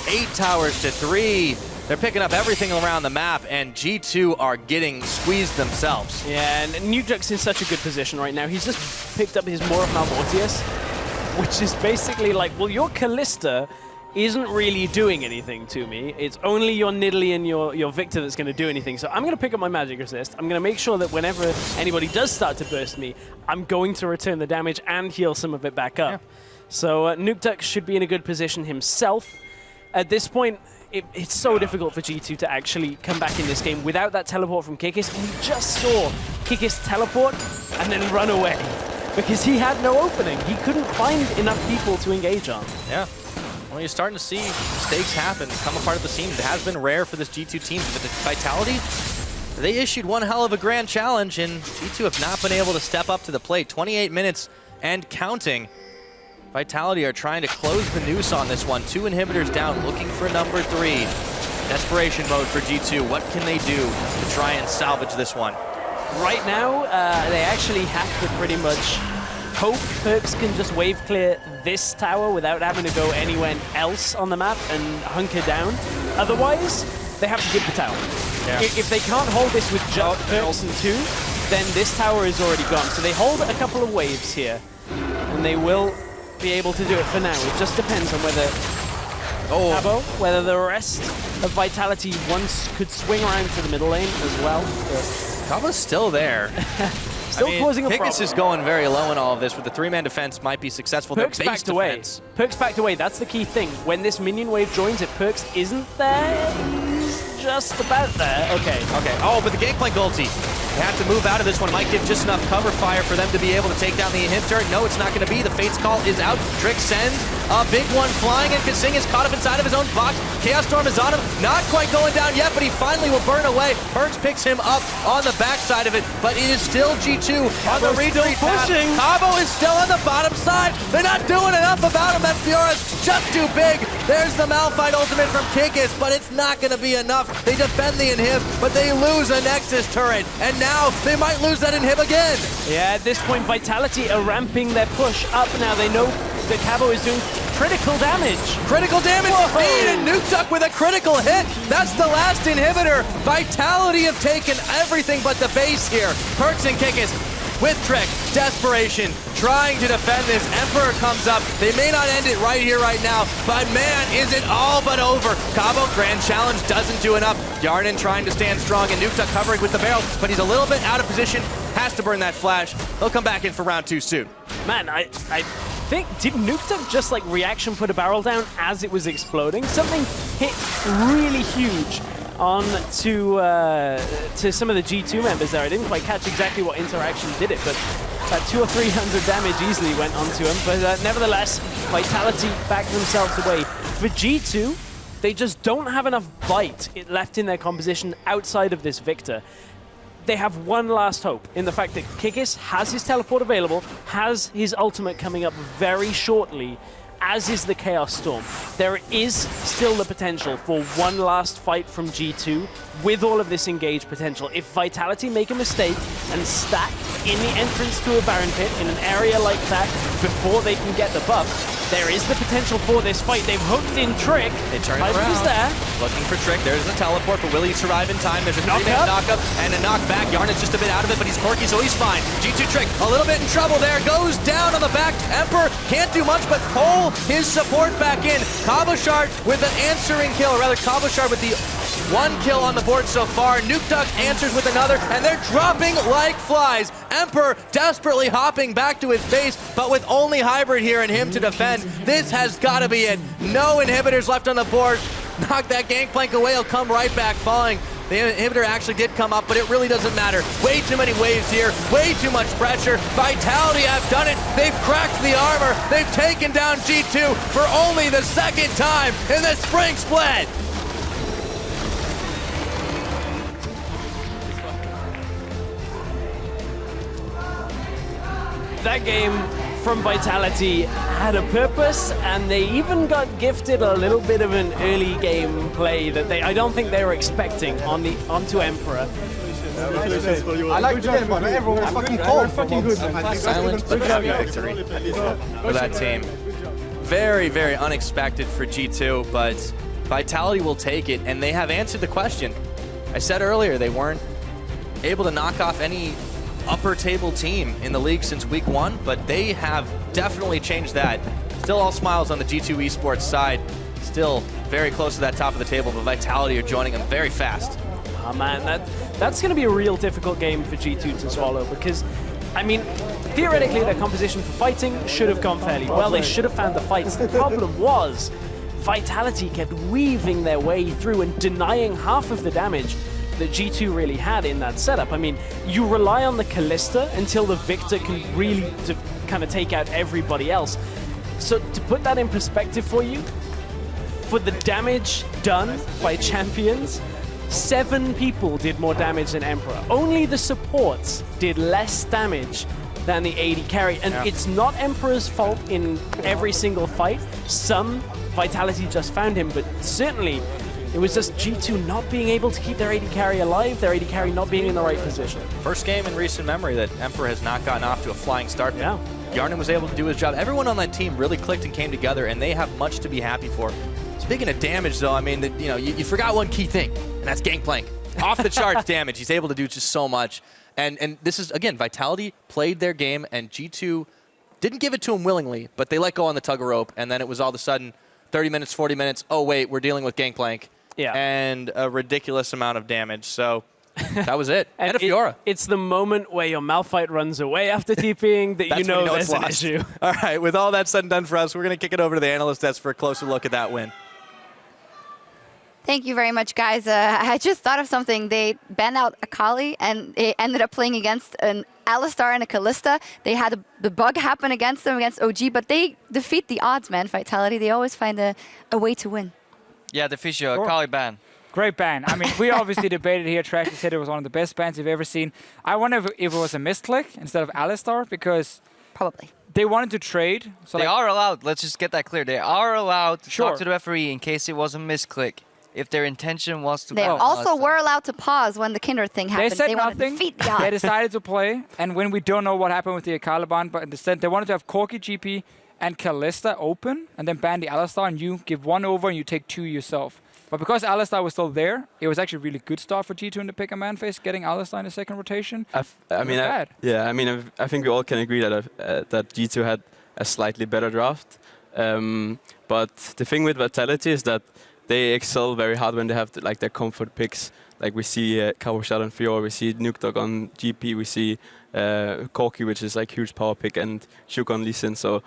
8 towers to 3. They're picking up everything around the map, and G2 are getting squeezed themselves. Yeah, and Nukeduck's in such a good position right now. He's just picked up his Maw of Malmortius, which is basically like, well, your Callista isn't really doing anything to me. It's only your Nidalee and your Victor that's going to do anything. So I'm going to pick up my Magic Resist. I'm going to make sure that whenever anybody does start to burst me, I'm going to return the damage and heal some of it back up. Yeah. So Nukeduck should be in a good position himself. At this point, it's so difficult for G2 to actually come back in this game without that teleport from Kikis. And we just saw Kikis teleport and then run away because he had no opening. He couldn't find enough people to engage on. Yeah. Well, you're starting to see mistakes happen, become a part of the scene. It has been rare for this G2 team, but the Vitality, they issued one hell of a grand challenge, and G2 have not been able to step up to the plate. 28 minutes and counting. Vitality are trying to close the noose on this one. 2 inhibitors down, looking for number 3. Desperation mode for G2. What can they do to try and salvage this one? Right now, they actually have to pretty much hope Perks can just wave clear this tower without having to go anywhere else on the map and hunker down. Otherwise, they have to give the tower. Yeah. If they can't hold this with just Perks and 2, then this tower is already gone. So they hold a couple of waves here, and they will be able to do it for now. It just depends on whether Cabo, whether the rest of Vitality once could swing around to the middle lane as well. Cabo's still there. Still causing a problem. Kikis is going very low in all of this, with the 3-man defense might be successful. Perks backed away. Perks backed away. That's the key thing. When this minion wave joins, if Perks isn't there, he's just about there. Okay. Oh, but the Gangplank ulti. They have to move out of this one. Might give just enough cover fire for them to be able to take down the inhibitor. No, it's not going to be. The Fate's Call is out. Trick sends a big one flying, and Kasing is caught up inside of his own box. Chaos Storm is on him. Not quite going down yet, but he finally will burn away. Perks picks him up on the backside of it, but it is still G2 on the retreat path. Cabo is still on the bottom side. They're not doing enough about him. That Fiora's just too big. There's the Malphite ultimate from Kikis, but it's not going to be enough. They defend the inhib, but they lose a Nexus turret, and now they might lose that inhib again. Yeah, at this point, Vitality are ramping their push up now. They know that Cabo is doing critical damage. Critical damage speed, and Nukeduck with a critical hit. That's the last inhibitor. Vitality have taken everything but the base here. Perks and Kikis with Trick, desperation, trying to defend this. Emperor comes up. They may not end it right here, right now, but man, is it all but over. Cabo, grand challenge, doesn't do enough. Yarnan trying to stand strong, and Nukeduck covering with the barrel, but he's a little bit out of position, has to burn that flash. They'll come back in for round 2 soon. Man, I think, did Nukeduck just like reaction put a barrel down as it was exploding? Something hit really huge on to some of the G2 members there. I didn't quite catch exactly what interaction did it, but 200 or 300 damage easily went onto him. But nevertheless, Vitality backed themselves away. For G2, they just don't have enough bite left in their composition outside of this Victor. They have one last hope in the fact that Kikis has his teleport available, has his ultimate coming up very shortly, as is the Chaos Storm. There is still the potential for one last fight from G2 with all of this engaged potential. If Vitality make a mistake and stack in the entrance to a Baron Pit in an area like that before they can get the buff, there is the potential for this fight. They've hooked in Trick. They turn it around. There. Looking for Trick. There's the teleport, but will he survive in time? There's a three-man knock-up and a knockback. Yarn is just a bit out of it, but he's quirky, so he's fine. G2 Trick, a little bit in trouble there. Goes down on the back. Emperor can't do much, but pull his support back in. Cabochard with an answering kill, or rather Cabochard with the one kill on the board so far. Nuke Duck answers with another, and they're dropping like flies. Emperor desperately hopping back to his base, but with only Hybrid here and him to defend, this has got to be it. No inhibitors left on the board. Knock that Gangplank away, he'll come right back falling. The inhibitor actually did come up, but it really doesn't matter. Way too many waves here, way too much pressure. Vitality have done it. They've cracked the armor. They've taken down G2 for only the second time in the Spring Split. That game from Vitality had a purpose, and they even got gifted a little bit of an early game play that I don't think they were expecting onto Emperor. I like to get but everyone was fucking cold. Fucking good. Silent but happy victory for that team. Very, very unexpected for G2, but Vitality will take it, and they have answered the question. I said earlier they weren't able to knock off any upper table team in the league since week 1, but they have definitely changed that. Still all smiles on the G2 Esports side. Still very close to that top of the table, but Vitality are joining them very fast. Oh man, that's going to be a real difficult game for G2 to swallow, because, I mean, theoretically their composition for fighting should have gone fairly well. They should have found the fights. The problem was Vitality kept weaving their way through and denying half of the damage that G2 really had in that setup. I mean, you rely on the Callista until the Victor can really kind of take out everybody else. So to put that in perspective for you, for the damage done by champions, 7 people did more damage than Emperor. Only the supports did less damage than the AD carry, and it's not Emperor's fault in every single fight. Some Vitality just found him, but certainly it was just G2 not being able to keep their AD carry alive, their AD carry not being in the right position. First game in recent memory that Emperor has not gotten off to a flying start. Yeah. Yarnan was able to do his job. Everyone on that team really clicked and came together, and they have much to be happy for. Speaking of damage, though, I mean, you forgot one key thing, and that's Gangplank. Off the charts damage. He's able to do just so much. And this is, again, Vitality played their game, and G2 didn't give it to him willingly, but they let go on the tug of rope, and then it was all of a sudden 30 minutes, 40 minutes, oh, wait, we're dealing with Gangplank. Yeah. And a ridiculous amount of damage. So that was it. and a Fiora. It's the moment where your Malphite runs away after TPing that you know there's an issue. All right, with all that said and done for us, we're going to kick it over to the analyst desk for a closer look at that win. Thank you very much, guys. I just thought of something. They banned out Akali, and they ended up playing against an Alistar and a Callista. They had the bug happen against them, against OG, but they defeat the odds, man. Vitality, they always find a way to win. Yeah, the Fisher, Akali ban. Great ban. I mean, we obviously debated here. Trashy said it was one of the best bans you've ever seen. I wonder if it was a misclick instead of Alistar, because Probably. they wanted to trade. So They are allowed, let's just get that clear. They are allowed to Sure. talk to the referee in case it was a misclick. If their intention was to They ban also Alistar. were allowed to pause when the Kindred thing happened. They said wanted to nothing. defeat the They odds. decided to play, and when we don't know what happened with the Akali ban, but instead they wanted to have Corki, GP, and Callista open, and then ban the Alistar, and you give 1 over and you take 2 yourself. But because Alistar was still there, it was actually a really good start for G2 in the pick a man phase, getting Alistar in the second rotation. I think we all can agree that G2 had a slightly better draft. But the thing with Vitality is that they excel very hard when they have their comfort picks. Like we see Cabochard and Fiora, we see Nuke Dog on GP, we see Corki, which is like huge power pick, and Shuk on Lee Sin. So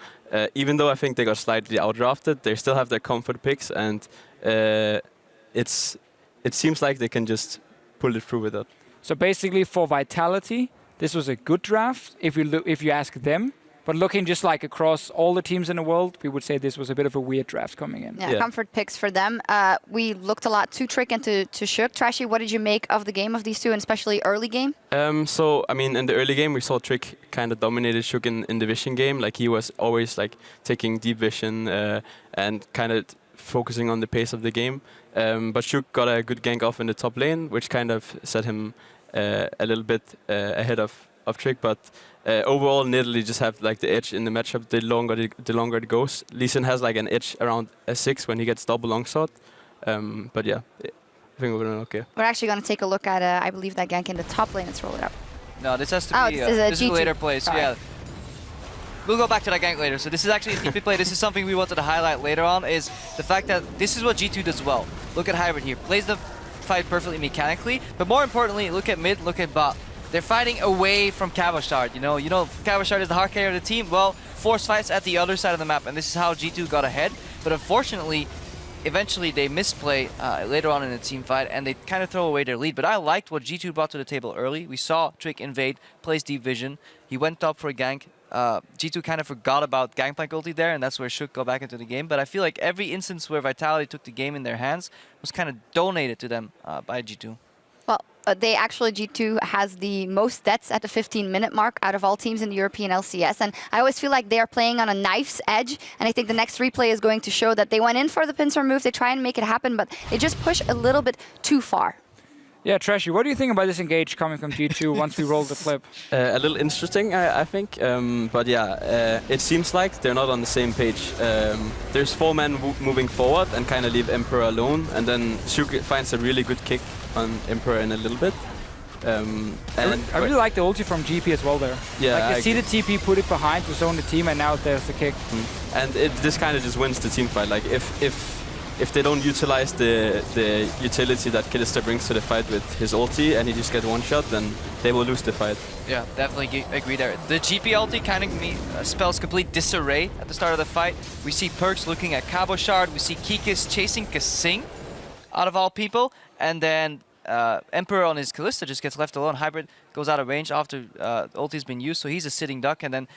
even though I think they got slightly outdrafted, they still have their comfort picks, and it's it seems like they can just pull it through with it. So basically, for Vitality, this was a good draft if you ask them. But looking just like across all the teams in the world, we would say this was a bit of a weird draft coming in. Yeah, comfort picks for them. We looked a lot to Trick and to Shook. Trashy, what did you make of the game of these two, and especially early game? So, I mean, in the early game, we saw Trick kind of dominated Shook in the vision game. Like, he was always, like, taking deep vision and kind of focusing on the pace of the game. But Shook got a good gank off in the top lane, which kind of set him a little bit ahead of Trick. But overall, Nidalee just have like the edge in the matchup. The longer it goes, Lee Sin has like an edge around a 6 when he gets double longsword. But yeah, I think we're doing okay. We're actually going to take a look at, I believe, that gank in the top lane. Let's roll it up. No, this has to be this is a later play. So yeah, we'll go back to that gank later. So this is actually a TP play. This is something we wanted to highlight later on, is the fact that this is what G2 does well. Look at Hybrid here. Plays the fight perfectly mechanically, but more importantly, look at mid, look at bot. They're fighting away from Cabochard. You know, Cabochard is the hard carrier of the team. Well, force fights at the other side of the map, and this is how G2 got ahead. But unfortunately, eventually they misplay later on in the team fight, and they kind of throw away their lead. But I liked what G2 brought to the table early. We saw Trick invade, plays deep vision. He went up for a gank. G2 kind of forgot about Gangplank ulti there, and that's where Shook got back into the game. But I feel like every instance where Vitality took the game in their hands was kind of donated to them by G2. Well, they actually, G2 has the most deaths at the 15-minute mark out of all teams in the European LCS. And I always feel like they are playing on a knife's edge. And I think the next replay is going to show that they went in for the pincer move. They try and make it happen, but they just push a little bit too far. Yeah, Trashy, what do you think about this engage coming from G2 once we roll the clip? A little interesting, I think. But yeah, it seems like they're not on the same page. There's 4 men moving forward and kind of leave Emperor alone. And then Shook finds a really good kick on Emperor in a little bit. I really like the ulti from GP as well there. Yeah, like you see the TP, put it behind to zone the team, and now there's the kick. And this kind of just wins the team fight. Like if they don't utilize the utility that Killister brings to the fight with his ulti, and he just get one shot, then they will lose the fight. Yeah, definitely agree there. The GP ulti kind of spells complete disarray at the start of the fight. We see Perks looking at Cabochard, we see Kikis chasing Kasing, out of all people, and then Emperor on his Kalista just gets left alone. Hybrid goes out of range after ulti's been used, so he's a sitting duck, and then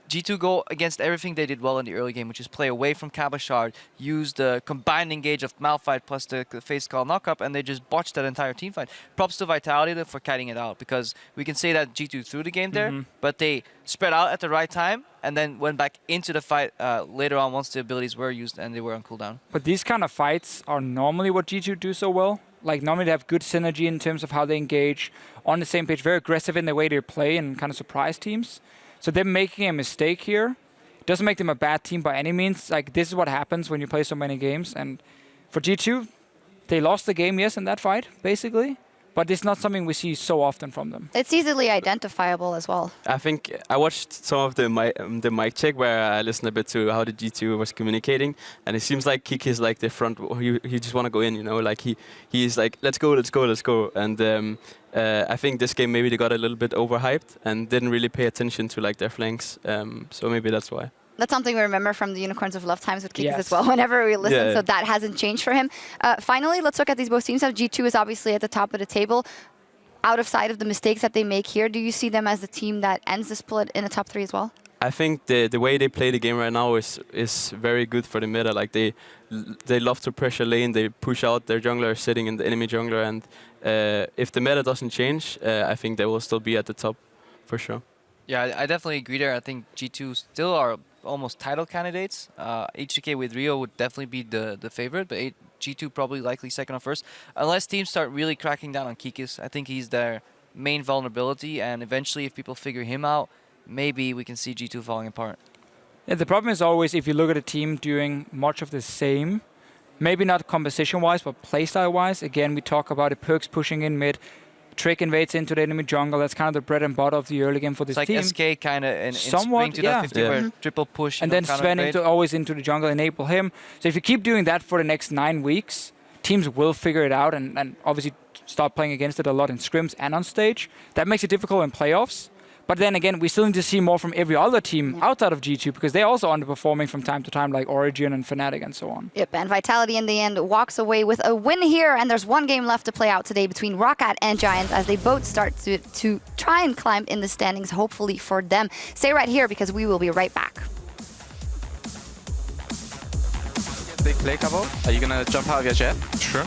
G2 go against everything they did well in the early game, which is play away from Cabochard, use the combined engage of Malphite plus the face call knockup, and they just botched that entire team fight. Props to Vitality for kiting it out, because we can say that G2 threw the game there, but they spread out at the right time and then went back into the fight later on once the abilities were used and they were on cooldown. But these kind of fights are normally what G2 do so well. Like, normally they have good synergy in terms of how they engage, on the same page, very aggressive in the way they play and kind of surprise teams. So them making a mistake here doesn't make them a bad team by any means. Like, this is what happens when you play so many games. And for G2, they lost the game, yes, in that fight, basically. But it's not something we see so often from them. It's easily identifiable as well. I think I watched some of the mic check where I listened a bit to how the G2 was communicating, and it seems like Kiki is like the front. He just want to go in, you know, like he's like let's go. And I think this game maybe they got a little bit overhyped and didn't really pay attention to like their flanks. So maybe that's why. That's something we remember from the Unicorns of Love times with Kikis as well, whenever we listen, so that hasn't changed for him. Finally, let's look at these both teams. G2 is obviously at the top of the table. Out of sight of the mistakes that they make here, do you see them as the team that ends the split in the top 3 as well? I think the way they play the game right now is very good for the meta. Like they love to pressure lane, they push out their jungler sitting in the enemy jungler, and if the meta doesn't change, I think they will still be at the top for sure. Yeah, I definitely agree there. I think G2 still are almost title candidates. H2K with Rio would definitely be the favorite, but G2 probably likely second or first. Unless teams start really cracking down on Kikis. I think he's their main vulnerability, and eventually if people figure him out, maybe we can see G2 falling apart. Yeah, the problem is always if you look at a team doing much of the same, maybe not composition-wise, but playstyle-wise. Again, we talk about it, Perks pushing in mid, Trick invades into the enemy jungle. That's kind of the bread and butter of the early game for this team. It's like SK kind of in somewhat, Spring 2015 where triple push. And then Sven always into the jungle, enable him. So if you keep doing that for the next 9 weeks, teams will figure it out and obviously start playing against it a lot in scrims and on stage. That makes it difficult in playoffs. But then again, we still need to see more from every other team outside of G2 because they're also underperforming from time to time, like Origin and Fnatic and so on. Yep, and Vitality in the end walks away with a win here, and there's one game left to play out today between Roccat and Giants as they both start to try and climb in the standings, hopefully for them. Stay right here because we will be right back. Big play, Cabo. Are you gonna jump out of your jet? Sure.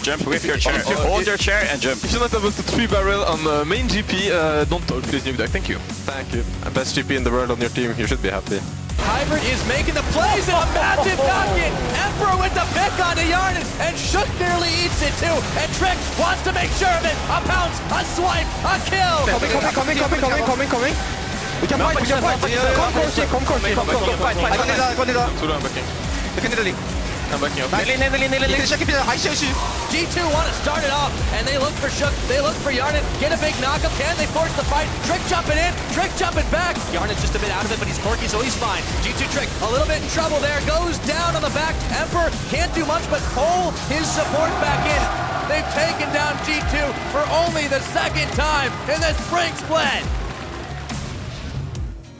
Jump with your chair. Hold your chair and jump. If you're not able to 3-barrel on the main GP, don't talk, please, Nuke Duck. Thank you. Thank you. Best GP in the world on your team. You should be happy. Hybrid is making the plays and a massive knock-in. Emperor with the pick on the Yarden, and Shook nearly eats it too. And Trick wants to make sure of it. A pounce, a swipe, a kill. Coming. We can fight. Come, Corsi. I got it. Solo, I'm backing. Look at Italy. I'm backing up. G2 want to start it off, and they look for Shook, they look for Yarden, get a big knockup, can they force the fight? Trick jumping in, Trick jumping back. Yarden's just a bit out of it, but he's quirky, so he's fine. G2 Trick, a little bit in trouble there, goes down on the back. Emperor can't do much but pull his support back in. They've taken down G2 for only the second time in the spring split.